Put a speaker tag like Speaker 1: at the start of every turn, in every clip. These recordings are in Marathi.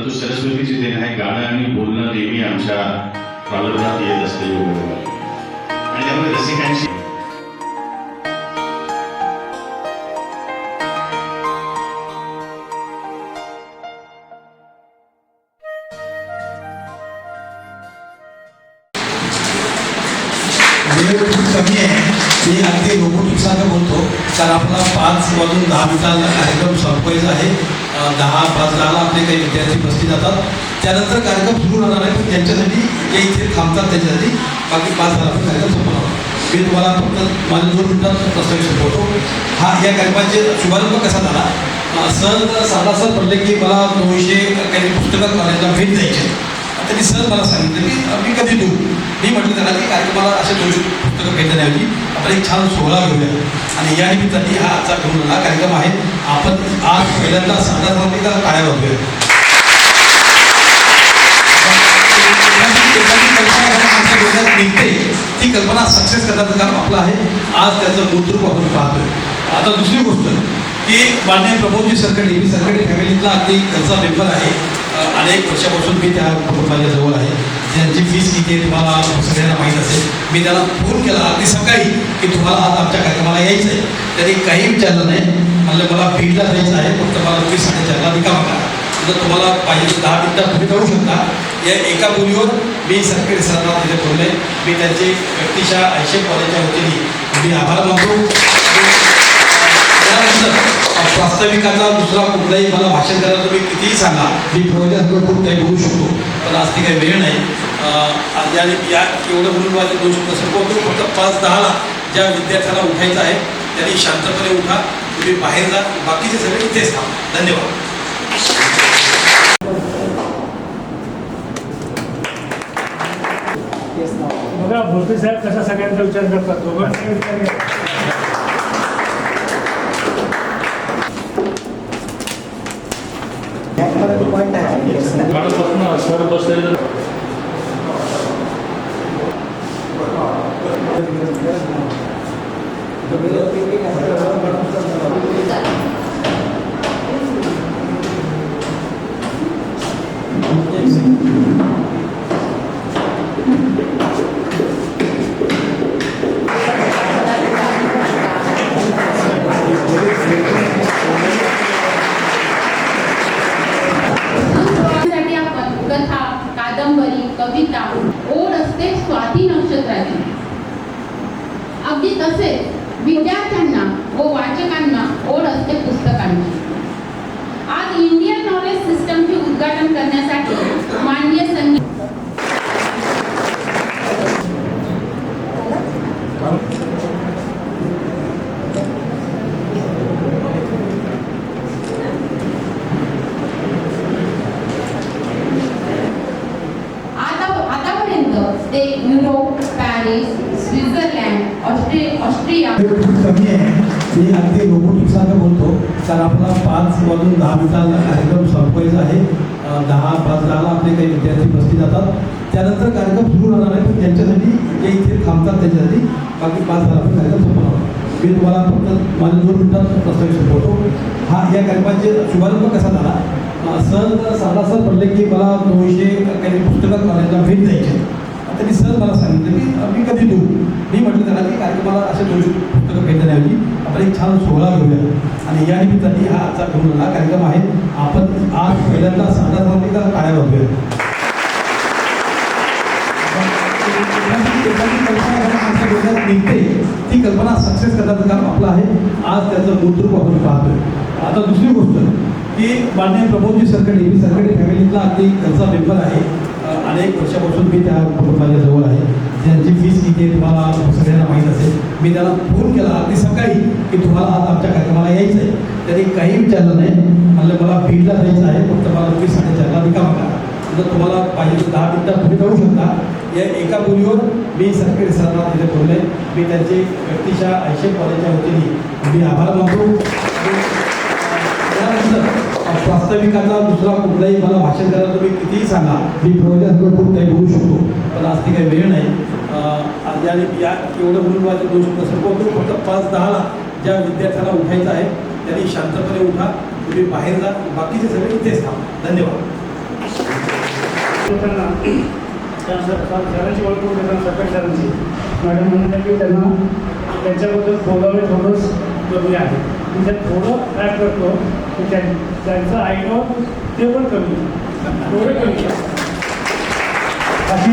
Speaker 1: परंतु सरस्वतीची देण आहे. गाणं आणि बोलणं नेहमी आमच्या प्रारंभात येत असते आणि त्यामुळे रसिकांची
Speaker 2: कमी आहे. मी अगदी रोबोटिक्ससारखं बोलतो, कारण आपला 5 वाजून 10 मिनिटांना कार्यक्रम संपवायचा आहे. 10:05 आपले काही विद्यार्थी बसले जातात. त्यानंतर कार्यक्रम सुरू होणार आहे, पण त्यांच्यासाठी जे इथे थांबतात त्याच्यासाठी बाकी 5 आपण कार्यक्रम संपवणार. मी तुम्हाला फक्त माझ्या 2 मिनिटात प्रस्तावित संपवतो. या कार्यक्रमाचे शुभारंभ कसा झाला? साधा सर म्हटले की मला 200 काही पुस्तकं कॉलेजला भेट द्यायचे. त्यांनी सर मला सांगितलं की मी कधी देऊ. मी म्हटलं त्यांना की कार्यक्रमाला असे 200 पुस्तकं भेट देण्याऐवजी आपण एक छान सोहळा घेऊया आणि या निमित्ताने हा आजचा घेऊन हा कार्यक्रम आहे. आपण आज पहिल्यांदा साधारणतः टाळ्या वाजवूया. निघते ती कल्पना सक्सेस करण्याचं काम आपलं आहे. आज त्याचं मूलरूप आपण पाहतोय. आता दुसरी गोष्ट की माननीय प्रमोदजी सरकडे, मी सरकडे फॅमिलीतला अगदी त्यांचा मेंबर आहे. अनेक वर्षापासून मी त्या कुटुंबाच्या जवळ आहे. त्यांची फीस किती आहे तुम्हाला सगळ्यांना माहीत असेल. मी त्याला फोन केला अगदी सकाळी की तुम्हाला आज आमच्या कार्यक्रमाला यायचं आहे. त्यांनी काही विचारलं नाही. म्हणलं मला बीडला जायचं आहे, फक्त मला 3:30ला रिकामा करा. जर तुम्हाला पाहिजे 10 मिनिटात तुम्ही करू शकता. या एका बोलीवर मी सरकारी सरांना तिथे बोलले. मी त्यांचे व्यक्तिशः 80 कॉलेजच्या वतीने मी आभार मानतो. त्यानंतर प्रास्ताविकाचा दुसरा कुठलाही मला भाषण करायला तुम्ही कितीही सांगा, मी प्रवचनात खूप काही बोलू शकतो, पण आज ती काही वेळ नाही. आणि या एवढं बोलून माझे 2 शब्द संपवतो. फक्त 5:10ला ज्या विद्यार्थ्यांना उठायचं आहे त्यांनी शांतपणे उठा. तुम्ही बाहेर जा, बाकीचे सगळे इथेच थांबा. धन्यवाद.
Speaker 3: बघा भोसले साहेब कसा सगळ्यांचा विचार करतात. दोघांचा विचार सर बसले
Speaker 4: कविता ओढ असते स्वाती नक्षत्राची. अगदी तसेच विद्यार्थ्यांना व वाचकांना ओढ असते पुस्तकांची. आज इंडियन नॉलेज सिस्टमचे उद्घाटन करण्यासाठी माननीय संगीत ते युरोप, पॅरिस, स्वित्झर्लंड, ऑस्ट्रिया
Speaker 2: कमी आहे. मी अगदी रोबोटिक्ससारखं बोलतो, कारण आपला 5 वाजून 10 मिनिटांना कार्यक्रम संपवायचा आहे. 10:05 आपले काही विद्यार्थी बसले जातात. त्यानंतर कार्यक्रम सुरू होणार आहे, पण त्यांच्यासाठी जे इथे थांबतात त्याच्यासाठी बाकी 5 आपण कार्यक्रम संपवणार. मी तुम्हाला फक्त माझ्या 2 मिनिटात प्रस्तावित संपवतो. या कार्यक्रमाचे शुभारंभ कसा झाला? साधा सर म्हटले की मला 200 काही पुस्तकं कॉलेजला भेट द्यायचे. त्यांनी सर मला सांगितलं की मी कधी देऊ. मी म्हटलं त्यांना की कार्यक्रमाला असे 200 पुस्तकं भेट देण्याऐवजी आपण एक छान सोहळा घेऊया आणि या निमित्ताने हा आजचा घेऊन हा कार्यक्रम आहे. आपण आज पहिल्यांदा साधारणतः टाळ्या वाजवूया. निघते ती कल्पना सक्सेस करण्याचं काम आपलं आहे. आज त्याचं मूलरूप आपण पाहतोय. आता दुसरी गोष्ट की माननीय प्रमोदजी सरकडे, मी सरकडे फॅमिलीतला अगदी त्यांचा मेंबर आहे. अनेक वर्षापासून मी त्या कुटुंबाच्या जवळ आहे. त्यांची फीस किती आहे तुम्हाला सगळ्यांना माहीत असेल. मी त्याला फोन केला अगदी सकाळी की तुम्हाला आज आमच्या कार्यक्रमाला यायचं आहे. त्यांनी काही विचारलं नाही. म्हणलं मला बीडला जायचं आहे, फक्त मला 3:30ला रिकामा करा. जर तुम्हाला पाहिजे 10 मिनिटात तुम्ही करू शकता. या एका बोलीवर मी सरकारी सरांना तिथे बोलले. मी त्यांचे व्यक्तिशः 80 कॉलेजच्या वतीने मी आभार मानतो. त्यानंतर प्रास्ताविकाचा दुसरा कुठलाही मला भाषण करायला तुम्ही कितीही सांगा, मी प्रवचनात खूप काही बोलू शकतो, पण आज ती काही वेळ नाही. आणि या एवढं बोलून माझे 2 शब्द संपवतो. फक्त 5:10ला ज्या विद्यार्थ्यांना उठायचं आहे त्यांनी शांतपणे उठा. तुम्ही बाहेर जा, बाकीचे सगळे इथेच थांबा. धन्यवाद.
Speaker 3: त्यांना सरांची ओळख करून देताना सरकारी सरांची मॅडम म्हणतात की त्यांना त्यांच्याबद्दल बोलावे थोडंच कमी आहे मी त्यात थोडं ॲड करतो की त्यांचं ऐकलं ते पण कमी थोडे कमी असे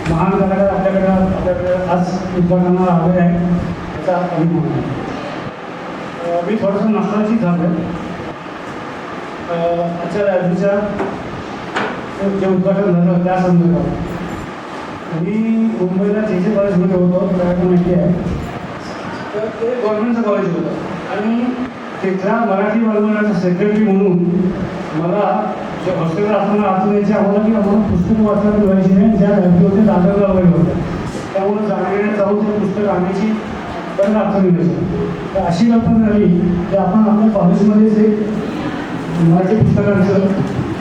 Speaker 3: महान कलाकार आपल्याकडे आज उद्घाटनाला आले आहे त्याचा अभिमान आहे. मी थोडंसं नॉस्टॅल्जिक झालो आहे. आजच्या लायब्ररीच्या जे उद्घाटन झालं त्या संदर्भात मी मुंबईला जे कॉलेजमध्ये होतो आपल्याला माहिती आहे तर ते गव्हर्नमेंटचं कॉलेज होतं आणि तिथल्या मराठी वर्गाचा सेक्रेटरी म्हणून मला जे हॉस्टेलला असताना आतून यायची आम्हाला की आम्हाला पुस्तकं वाचायला मिळायची नाही ज्या लायब्ररीमध्ये दादरला वगैरे होत्या त्यामुळे जाण्याने जाऊन ते पुस्तक आणायची पण अडचण मिळायची. तर अशी कल्पना झाली की आपण आपल्या कॉलेजमध्येच एक मराठी पुस्तकांचं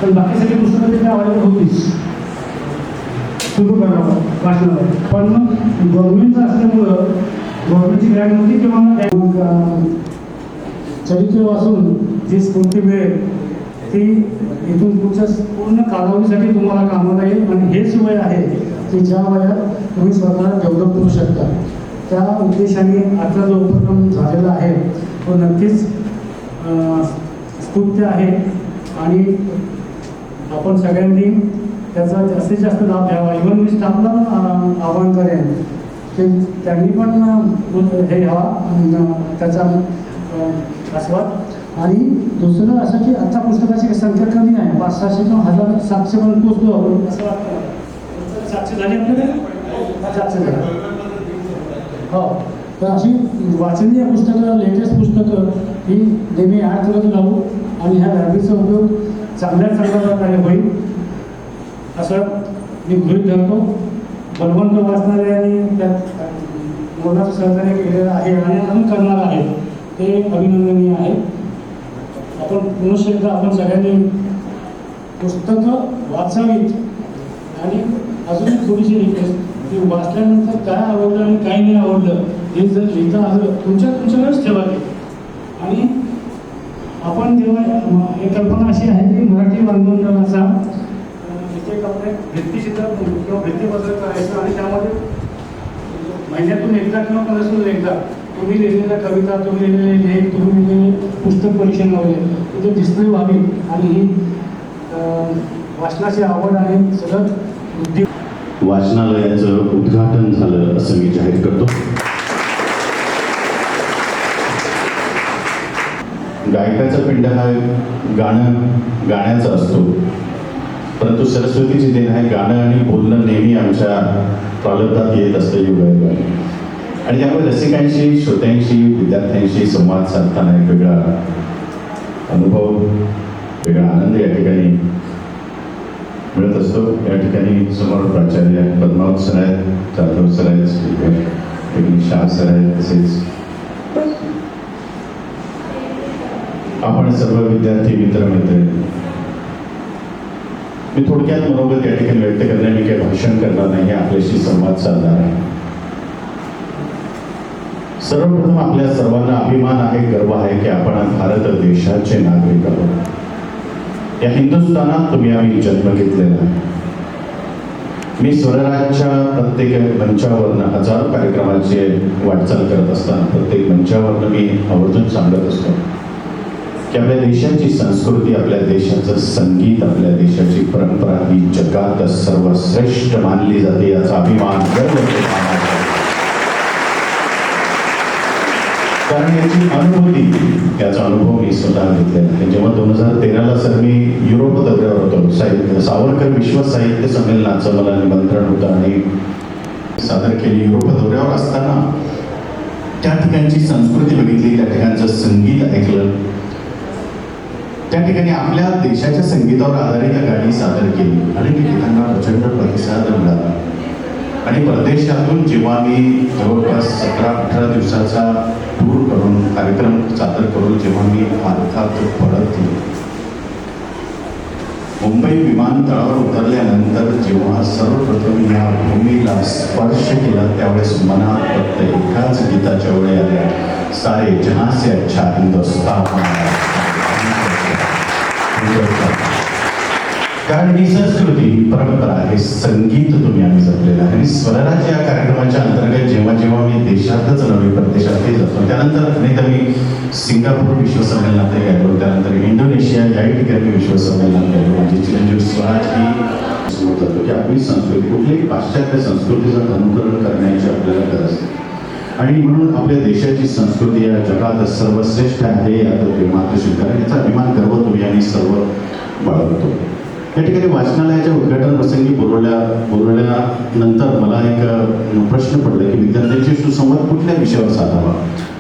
Speaker 3: पण बाकी सगळी पुस्तकं तिथे अवेलेबल होतीच सुरू करावं वाचनालय पण मग गव्हर्नमेंटचं असल्यामुळं गव्हर्नमेंटची ग्रँट नव्हती किंवा चरित्र वाचून जी स्फूर्ती मिळेल ती इथून पुढच्या पूर्ण कालावधीसाठी तुम्हाला कामाला येईल आणि हेच वय आहे की ज्या वयात तुम्ही स्वतःला डेव्हलप करू शकता. त्या उद्देशाने आता जो उपक्रम झालेला आहे तो नक्कीच स्फूर्ती आहे आणि आपण सगळ्यांनी त्याचा जास्तीत जास्त लाभ घ्यावा. इव्हन मी स्टाफला आवाहन करेन की त्यांनी पण हे घ्यावा त्याचा आस्वाद. आणि दुसरं असं की आत्ता पुस्तकाची संख्या कमी आहे 500-600 किंवा 1700 पर्यंत पोचलो आपण असं वाटतं. 700 झाली आपल्याकडे 700 झालं हो. तर अशी वाचनीय पुस्तकं लेटेस्ट पुस्तकं ही नेहमी ॲड करत राहू आणि ह्या लायब्ररीचा उपयोग चांगल्या प्रकारे होईल असं मी गृहीत धरतो. बलवंत वाचणाऱ्यांनी त्यात मोलाचं सहकार्य केलेलं आहे आणि अजून करणार आहे ते अभिनंदनीय आहे. आपण पुनश्च एकदा आपण सगळ्यांनी पुस्तकं वाचावीत आणि अजून थोडीशी रिक्वेस्ट की वाचल्यानंतर काय आवडलं आणि काय नाही आवडलं हे जर लिहिता आलं तुमच्याकडेच ठेवा ते. आणि आपण जेव्हा एक कल्पना अशी आहे की मराठी वाङ्मयाचा एक आपले भित्तीचित्र किंवा भित्तीपत्र करायचं आणि त्यामध्ये महिन्यातून एकदा किंवा 15 एकदा तुम्ही लिहिलेल्या कविता तुम्ही लिहिलेले लेख तुम्ही लिहिलेले पुस्तक परीक्षण वगैरे तिथे डिस्प्ले व्हावी आणि ही वाचनाची आवड आहे सगळं
Speaker 1: वाचनालयाचं उद्घाटन झालं असं मी जाहीर करतो. गायकाचा पिंड हा गाण्याचा असतो परंतु सरस्वतीची देण आहे गाणं आणि बोलणं नेहमी आमच्या प्रारब्धात येत असतं युगायुगाने आणि त्यामुळे रसिकांशी श्रोत्यांशी विद्यार्थ्यांशी संवाद साधताना एक वेगळा अनुभव वेगळा आनंद या ठिकाणी मिळत असतो. या ठिकाणी समोर प्राचार्य पद्मावत सर आहेत, जाधव सर आहेत, शाह सर आहेत, तसेच आपण सर्व विद्यार्थी मित्रमैत्रिणी. मी थोडक्यात मनोगत या ठिकाणी व्यक्त करणार मी काही भाषण करणार नाही आपल्याशी संवाद साधणार आहे. सर्वप्रथम आपल्या सर्वांना अभिमान आहे गर्व आहे की आपण भारत देशाचे नागरिक आहोत. या हिंदुस्थानात तुम्ही आम्ही जन्म घेतलेला आहे. मी स्वरराजच्या प्रत्येक मंचावरनं हजारो कार्यक्रमाचे वाटचाल करत असताना प्रत्येक मंचावरनं मी आवर्जून सांगत असतो की आपल्या देशाची संस्कृती आपल्या देशाचं संगीत आपल्या देशाची परंपरा ही जगात सर्वश्रेष्ठ मानली जाते याचा अभिमान गर्व कारण याची अनुभूती याचा अनुभव मी स्वतः घेतलेला आहे. जेव्हा 2013ला सर मी युरोप दौऱ्यावर होतो सावरकर विश्व साहित्य संमेलनाचं मला निमंत्रण होतं आणि सादर केली. युरोप दौऱ्यावर असताना त्या ठिकाणची संस्कृती बघितली त्या ठिकाणचं संगीत ऐकलं त्या ठिकाणी आपल्या देशाच्या संगीतावर आधारित गाणी सादर केली आणि त्यांना प्रचंड प्रतिसाद मिळाला. आणि परदेशातून जेव्हा मी जवळपास 17-18 दिवसाचा टूर करून कार्यक्रम सादर करून जेव्हा मी भारतात परतलो मुंबई विमानतळावर उतरल्यानंतर जेव्हा सर्वप्रथम या भूमीला स्पर्श केला त्यावेळेस मनात फक्त एकाच गीताच्या वेळे आल्या सारे जहां से अच्छा हिंदुस्तान. कारण ही संस्कृती, ही परंपरा, हे संगीत तुम्ही आम्ही जपलेलं आहे. आणि स्वरराज या कार्यक्रमाच्या अंतर्गत जेव्हा जेव्हा मी देशातच नव्हे परदेशातही जातो, त्यानंतर नाही तर मी सिंगापूर विश्व संमेलनात गेलो, त्यानंतर इंडोनेशिया याही ठिकाणी मी विश्व संमेलनात गेलो. माझी चिरंजीव स्वराज ही समोर जातो की आपली संस्कृती कुठल्याही पाश्चात्य संस्कृतीचं अनुकरण करण्याची आपल्याला गरज आहे. आणि म्हणून आपल्या देशाची संस्कृती या जगात सर्वश्रेष्ठ आहे यात मात्र स्वीकार, याचा अभिमान गर्व तुम्ही आम्ही सर्व बाळगतो. या ठिकाणी वाचनालयाच्या उद्घाटन प्रसंगी बोलवल्यानंतर मला एक प्रश्न पडला की विद्यार्थ्यांशी सुसंवाद कुठल्या विषयावर साधावा.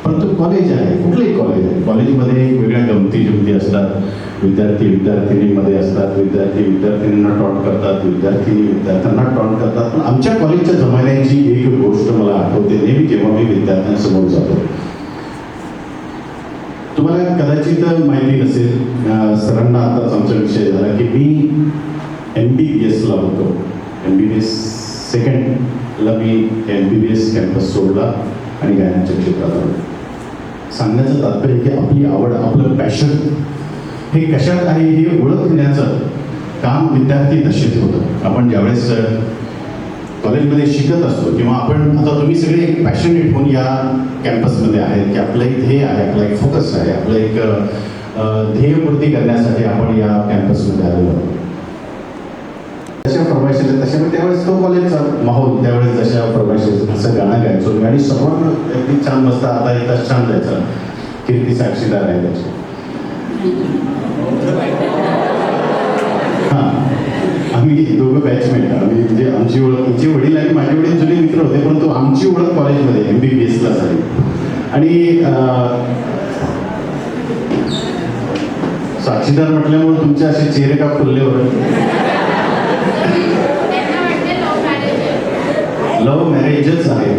Speaker 1: परंतु कॉलेज आहे, कुठलंही कॉलेज आहे, कॉलेजमध्ये वेगळ्या गमती जमती असतात, विद्यार्थी विद्यार्थिनीमध्ये असतात, विद्यार्थी विद्यार्थिनींना टॉन्ट करतात, विद्यार्थी विद्यार्थ्यांना टॉन्ट करतात. पण आमच्या कॉलेजच्या जमान्याची एक गोष्ट मला आठवते नेहमी जेव्हा मी विद्यार्थ्यांसमोर जातो. तुम्हाला कदाचित माहिती नसेल, सरांना आताच आमचा विषय झाला की मी MBBSला होतो. MBBS सेकंडला मी MBBS कॅम्पस सोडला आणि गायनाच्या क्षेत्रात आलो. सांगण्याचं तात्पर्य की आपली आवड, आपलं पॅशन हे कशात आहे हे ओळखण्याचं काम विद्यार्थी दशेत होतं. आपण ज्यावेळेस कॉलेजमध्ये शिकत असतो किंवा आपण आता तुम्ही सगळे एक पॅशनेट होऊन या कॅम्पसमध्ये आहेत की आपलं एक ध्येय आहे, आपला एक फोकस आहे, आपलं एक ध्येयपूर्ती करण्यासाठी आपण या कॅम्पसमध्ये आलेलो आहोत. तशा फरमाईशीला तशा त्यावेळेस तो कॉलेजचा माहोल, त्यावेळेस जशा फरमाईशी असं गाणं गायचो मी आणि सर्वांना अगदी छान मस्त आता एक तास छान जायचा. कीर्ती साक्षीदार आहे त्याची. हां, आम्ही दोघं बॅचमेट. आम्ही म्हणजे आमची ओळख, तिचे वडील आणि माझे वडील जुने मित्र होते, परंतु आमची ओळख कॉलेजमध्ये MBBSला झाली. आणि साक्षीदार म्हटल्यामुळे तुमचे असे चेहरे का फुलले होते? लव्ह मॅरेजच आहे,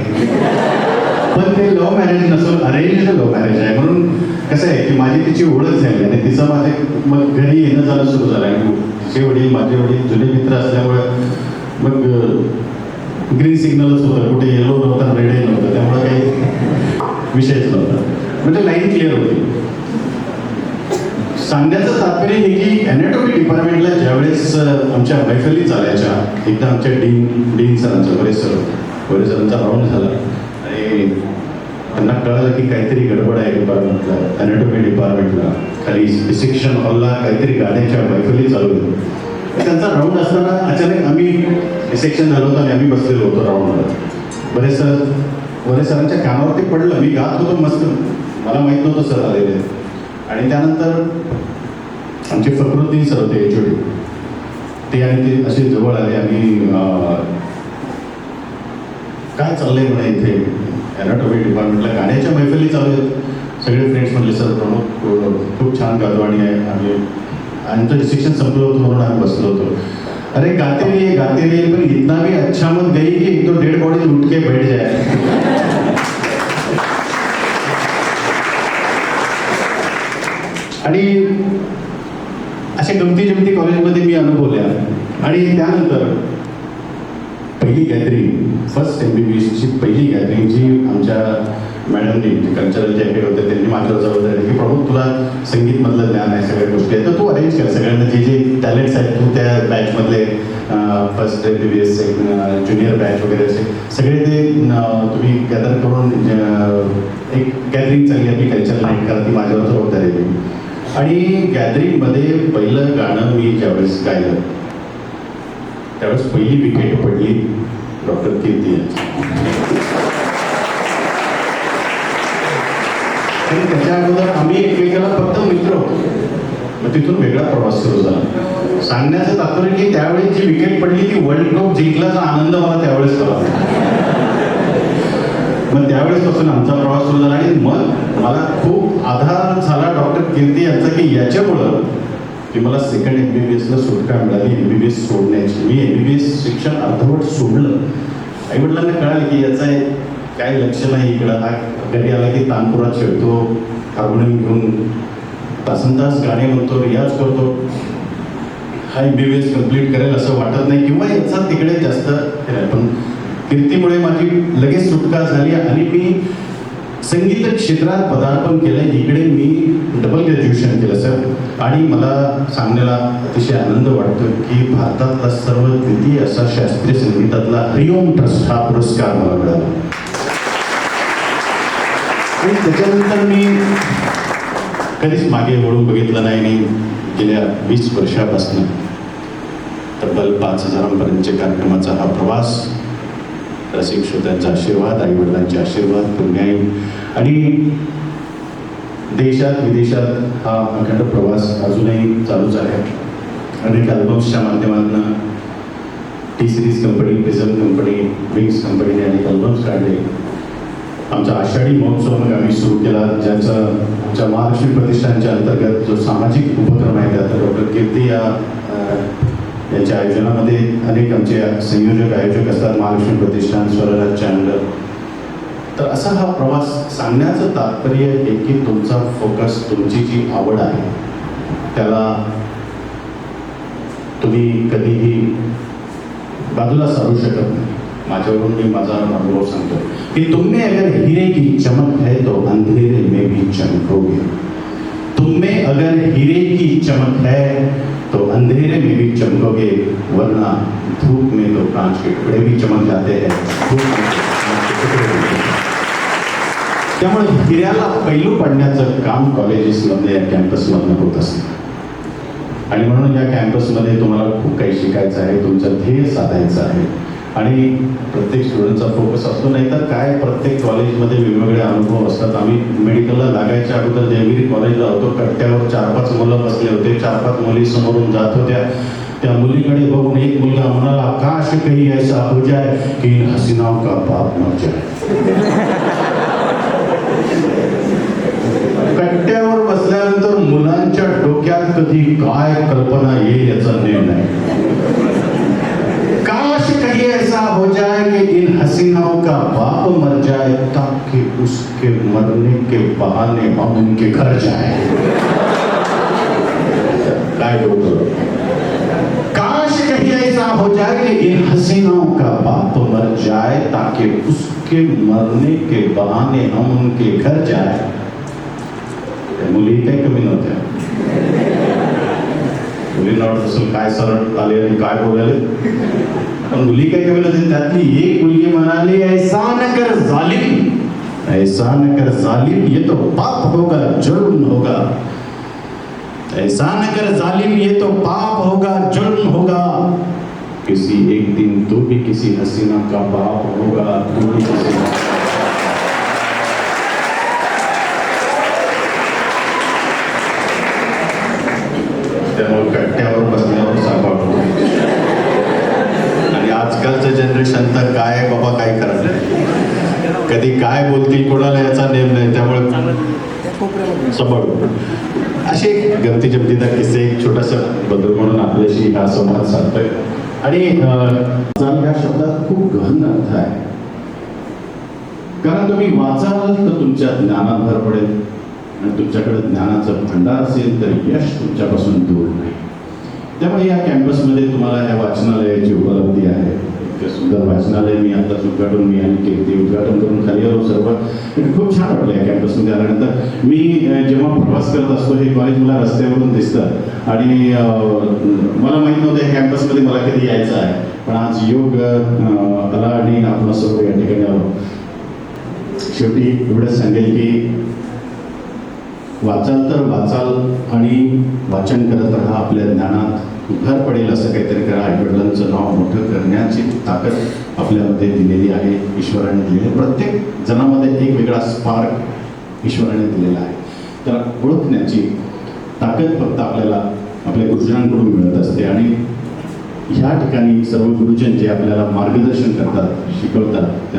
Speaker 1: पण ते लव्ह मॅरेज नसून अरेंज्ड लव्ह मॅरेज आहे. म्हणून कसं आहे की माझी तिची ओळख झाली आणि तिचं माझे मग घरी येणं जाणं सुरू झालं. आणि तिचे वडील माझे वडील जुने मित्र असल्यामुळे मग ग्रीन सिग्नलच होतं, कुठे येलो नव्हतं, रेडही नव्हतं, त्यामुळे काही विषयच नव्हता. म्हणजे लाईन क्लिअर होती. सांगण्याचं तात्पर्य हे की ॲनाटॉमी डिपार्टमेंटला ज्यावेळेस आमच्या मैफली चालायच्या, एकदा आमच्या डीन सरांचा वरे सरांचा राऊंड झाला आणि त्यांना कळलं की काहीतरी गडबड आहे डिपार्टमेंटला, ॲनाटॉमी डिपार्टमेंटला. खाली सेक्शन हॉलला काहीतरी गाण्याच्या मैफली चालू होत्या. त्यांचा राऊंड असताना अचानक आम्ही सेक्शन झालो होतो आणि आम्ही बसलेलो होतो राऊंडवर. वरे सरांच्या कानावरती पडलं, मी गात होतो मस्त, मला माहीत नव्हतं सर आलेले. आणि त्यानंतर आमचे फखरुद्दीन सर होते HOD, ते आणि ते असे जवळ आले आणि काय चाललंय म्हणे इथे ॲनाटॉमी डिपार्टमेंटला गाण्याच्या मैफली चालू आहेत. सगळे फ्रेंड्स म्हटले सर प्रमुख खूप छान गातो आणि आम्ही आमचं शिक्षण संपलं होतं म्हणून आम्ही बसलो होतो. अरे गाते रहिए पण इतना भी अच्छा मत गई की एक तो डेड बॉडी उठ के बैठ जाए. आणि अशा गमती जमती कॉलेजमध्ये मी अनुभवल्या. आणि त्यानंतर पहिली गॅदरिंग, फर्स्ट MBBSची पहिली गॅदरिंग जी आमच्या मॅडमनी, जे कल्चरल जे हेड होते, त्यांनी माझ्यावर जबाबदारी की प्रभू तुला संगीतमधलं ज्ञान आहे, सगळ्या गोष्टी आहेत, तर तू अरेंज कर सगळ्यांना जे जे टॅलेंट्स आहेत, तू त्या बॅचमधले फर्स्ट MBBS ज्युनियर बॅच वगैरे असे सगळे ते तुम्ही गॅदर करून एक गॅदरिंग चांगली आपली कल्चरल नाईट करा, ती माझ्यावर जबाबदारी दिली. आणि गॅदरिंगमध्ये पहिलं गाणं मी ज्यावेळेस गायलं त्यावेळेस पहिली विकेट पडली डॉक्टर कीर्ती यांची. आणि त्याच्या अगोदर आम्ही एकमेकाला फक्त मित्र होतो. मग तिथून वेगळा प्रवास सुरू झाला. सांगण्याचं तात्पर्य की त्यावेळी जी विकेट पडली ती वर्ल्ड कप जिंकल्याचा आनंद मला त्यावेळेस झाला. मग त्यावेळेसपासून आमचा प्रवास सुरू झाला. आणि मग मला खूप आधार झाला डॉक्टर कीर्ती यांचा की याच्यामुळं की मला सेकंड MBBSला सुटका मिळाली MBBS सोडण्याची. मी MBBS शिक्षण अर्धवट सोडलं. आईवडिलांना कळालं की याचा काय लक्ष नाही इकडं, हा घरी आला की तानपुरात खेळतो, हार्मोनियम घेऊन तासनतास गाणे म्हणतो, रियाज करतो, हा MBBS कम्प्लीट करेल असं वाटत नाही किंवा याचा तिकडे जास्त. पण कीर्तीमुळे माझी लगेच सुटका झाली आणि मी संगीत क्षेत्रात पदार्पण केलं. इकडे मी डबल ग्रॅज्युएशन केलं सर, आणि मला सांगण्याला अतिशय आनंद वाटतो की भारतातला द्वितीय असा शास्त्रीय संगीतातला हरिओम ट्रस्ट हा पुरस्कार मला मिळाला. आणि त्याच्यानंतर मी कधीच मागे वळून बघितलं नाही. आणि गेल्या 20 वर्षापासून तब्बल 5,000पर्यंतच्या कार्यक्रमाचा हा प्रवास, रसिक श्रोत्यांचा आशीर्वाद, आईवडिलांचे आशीर्वाद, पुण्याई आणि देशात विदेशात हा अखंड प्रवास अजूनही चालूच आहे. अनेक अल्बम्सच्या माध्यमातून T series company, prism company, wings कंपनीने अनेक अल्बम्स काढले. आमचा आषाढी महोत्सव मग आम्ही सुरू केला, ज्याचा आमच्या महालक्ष्मी प्रतिष्ठानच्या अंतर्गत जो सामाजिक उपक्रम आहे त्यात डॉक्टर कीर्ती यांच्या आयोजनामध्ये अनेक आमचे संयोजक आयोजक असतात, महालक्ष्मी प्रतिष्ठान, स्वरराज चॅनल. तर असा हा प्रवास सांगण्याचं तात्पर्य आहे की तुमचा फोकस, तुमची जी आवड आहे त्याला तुम्ही कधीही बाजूला सारू शकत नाही. माझ्यावरून मी माझा अनुभव सांगतो कि तुम में अगर हीरे की चमक है तो अंधेरे में भी चमकोगे. तुम में अगर हीरे की चमक है तो अंधेरे में भी चमकोगे, वरना धूप में तो कांच के टुकड़े भी चमक जाते हैं. त्यामुळे हिऱ्याला पैलू पाडण्याचं काम कॉलेजेसमध्ये या कॅम्पसमधनं होत असतं. आणि म्हणून या कॅम्पसमध्ये तुम्हाला खूप काही शिकायचं आहे, तुमचं ध्येय साधायचं आहे. आणि प्रत्येक स्टुडंटचा फोकस असतो. नाही तर काय, प्रत्येक कॉलेजमध्ये वेगवेगळे अनुभव असतात. आम्ही मेडिकलला लागायच्या अगोदर देवगिरी कॉलेजला होतो. कट्ट्यावर 4-5 मुलं बसले होते, 4-5 मुली समोरून जात होत्या. त्या मुलीकडे बघून एक मुलगा म्हणाला, काश कहीं ऐसा हो जाए की इन हसीनाओं का बाप मर जाए. कट्ट्यावर बसल्यानंतर मुलांच्या डोक्यात कधी काय कल्पना येईल याचा नेम नाही. काश कहीं ऐसा हो जाए कि इन हसीनाओं का बाप मर जाए, ताकि उसके मरने के बहाने हम उनके घर जाए. काय डोकं. काश कहीं ऐसा हो जाए कि इन हसीनाओं का बाप मर जाए, ताकि उसके मरने के बहाने हम उनके घर जाए. मुली काही कमी नव्हत्या. मुलींना वाटत असेल काय सरळ आले आणि काय बोलाले, पण मुली काय कमी नव्हती. त्यातली एक मुलगी म्हणाली, ऐसा न कर जालिम, ऐसा न कर जालिम, ये तो पाप होगा, जुर्म होगा. ऐसा न कर जालिम, ये तो पाप होगा, जुर्म होगा. किसी एक दिन तू भी किसी हसीना का बाप होगा, तू भी किसी. त्यामुळे कट्ट्यावर बसण्यावर सापडतो. आणि आजकालचं जनरेशन तर काय बाबा, काय करत, कधी काय बोलतील कोणाला याचा नेम नाही. त्यामुळे सबड असे गमती जमतीचा किस्से, एक छोटासा बदल म्हणून आपल्याशी हा संवाद साधतोय. आणि या शब्दात खूप गहन अर्थ आहे. कारण तुम्ही वाचाल तर तुमच्या ज्ञानात भर पडेल, आणि तुमच्याकडे ज्ञानाचं भंडार असेल तर यश तुमच्यापासून दूर नाही. त्यामुळे या कॅम्पसमध्ये तुम्हाला या वाचनालयाची उपलब्धी आहे. इतकं सुंदर वाचनालय. मी आत्ताच उद्घाटन, मी आणि कीर्ती उद्घाटन करून खाली आलो सर्व. खूप छान वाटलं या कॅम्पसमध्ये आल्यानंतर. मी जेव्हा प्रवास करत असतो हे कॉलेज मला रस्त्यावरून दिसतं, आणि मला माहीत नव्हतं या कॅम्पसमध्ये मला कधी यायचं आहे. पण आज योग आला आणि आपण सर्व या ठिकाणी आलो. शेवटी एवढंच सांगेल की वाचाल तर वाचाल, आणि वाचन करत राहा. आपल्या ज्ञानात भर पडेल असं काहीतरी करा. आईवडिलांचं नाव मोठं करण्याची ताकद आपल्यामध्ये दिलेली आहे, ईश्वराने दिलेली. प्रत्येक जणामध्ये एक वेगळा स्पार्क ईश्वराने दिलेला आहे. त्याला ओळखण्याची ताकद फक्त आपल्याला आपल्या गुरुजनांकडून मिळत असते. आणि ह्या ठिकाणी सर्व गुरुजन जे आपल्याला मार्गदर्शन करतात, शिकवतात,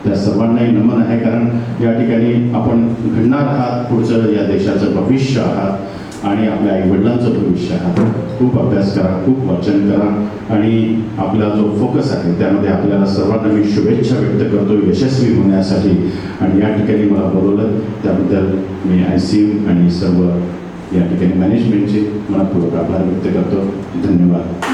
Speaker 1: त्या सर्वांनाही नमन आहे. कारण या ठिकाणी आपण घडणार आहात, पुढचं या देशाचं भविष्य आहात, आणि आपल्या आईवडिलांचं भविष्य आहात. खूप अभ्यास करा, खूप वाचन करा, आणि आपला जो फोकस आहे त्यामध्ये आपल्याला सर्वांना मी शुभेच्छा व्यक्त करतो यशस्वी होण्यासाठी. आणि या ठिकाणी मला बोलवलं त्याबद्दल मी ICU आणि सर्व या ठिकाणी मॅनेजमेंटचे मनपूर्वक आभार व्यक्त करतो. धन्यवाद.